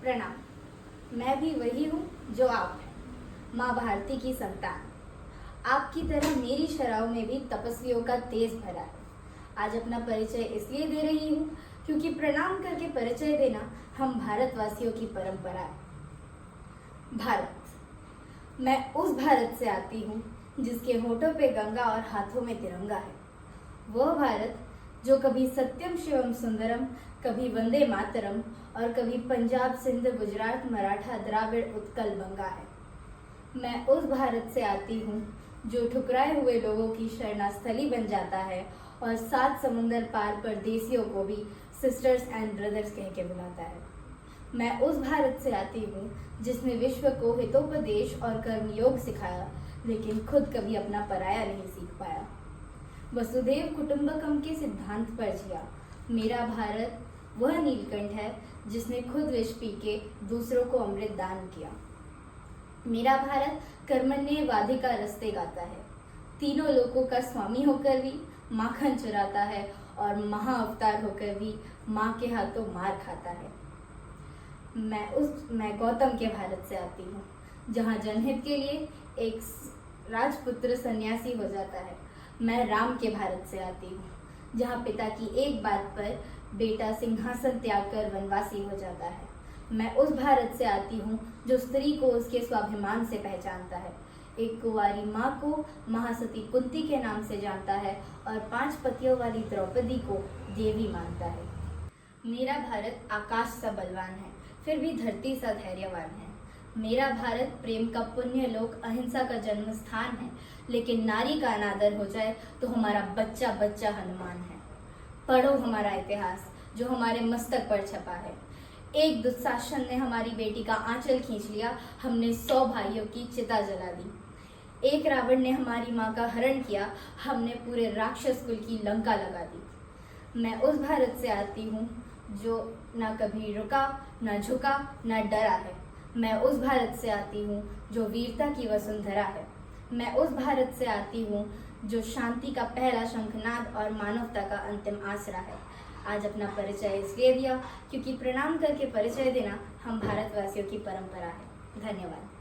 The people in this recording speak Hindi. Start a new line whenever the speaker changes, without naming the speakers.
प्रणाम। मैं भी वही हूँ जो आप हैं, माँ भारती की संतान। आपकी तरह मेरी शराब में भी तपस्वियों का तेज भरा है। आज अपना परिचय इसलिए दे रही हूँ क्योंकि प्रणाम करके परिचय देना हम भारतवासियों की परंपरा है। भारत, मैं उस भारत से आती हूँ जिसके होठों पे गंगा और हाथों में तिरंगा है। वह भारत जो कभी सत्यम शिवम सुंदरम, कभी वंदे मातरम और कभी पंजाब सिंध गुजरात मराठा द्राविड़ उत्कल बंगा है। मैं उस भारत से आती हूँ जो ठुकराए हुए लोगों की शरणास्थली बन जाता है और 7 समुंदर पार परदेसियों को भी सिस्टर्स एंड ब्रदर्स कह के बुलाता है। मैं उस भारत से आती हूँ जिसने विश्व को हितोपदेश और कर्मयोग सिखाया, लेकिन खुद कभी अपना पराया नहीं सीख पाया। वसुधैव कुटुंबकम के सिद्धांत पर जिया। मेरा भारत वह नीलकंठ है जिसने खुद विष पी के दूसरों को अमृत दान किया। मेरा भारत कर्मण्येवाधिकार रस्ते गाता है, तीनों लोकों का स्वामी होकर भी माखन चुराता है और महाअवतार होकर भी माँ के हाथों मार खाता है। मैं गौतम के भारत से आती हूँ जहाँ जनहित के लिए एक राजपुत्र सन्यासी हो जाता है। मैं राम के भारत से आती हूँ जहाँ पिता की एक बात पर बेटा सिंहासन त्याग कर वनवासी हो जाता है। मैं उस भारत से आती हूँ जो स्त्री को उसके स्वाभिमान से पहचानता है, एक कुंवारी माँ को महासती कुंती के नाम से जानता है और 5 पतियों वाली द्रौपदी को देवी मानता है। मेरा भारत आकाश सा बलवान है, फिर भी धरती सा धैर्यवान है। मेरा भारत प्रेम का पुण्य लोक, अहिंसा का जन्म स्थान है, लेकिन नारी का अनादर हो जाए तो हमारा बच्चा बच्चा हनुमान है। पढ़ो हमारा इतिहास जो हमारे मस्तक पर छपा है। एक दुशासन ने हमारी बेटी का आंचल खींच लिया, हमने 100 भाइयों की चिता जला दी। एक रावण ने हमारी माँ का हरण किया, हमने पूरे राक्षस कुल की लंका लगा दी। मैं उस भारत से आती हूँ जो ना कभी रुका, ना झुका, ना डरा है। मैं उस भारत से आती हूँ जो वीरता की वसुंधरा है। मैं उस भारत से आती हूँ जो शांति का पहला शंखनाद और मानवता का अंतिम आसरा है। आज अपना परिचय इसलिए दिया क्योंकि प्रणाम करके परिचय देना हम भारतवासियों की परंपरा है। धन्यवाद।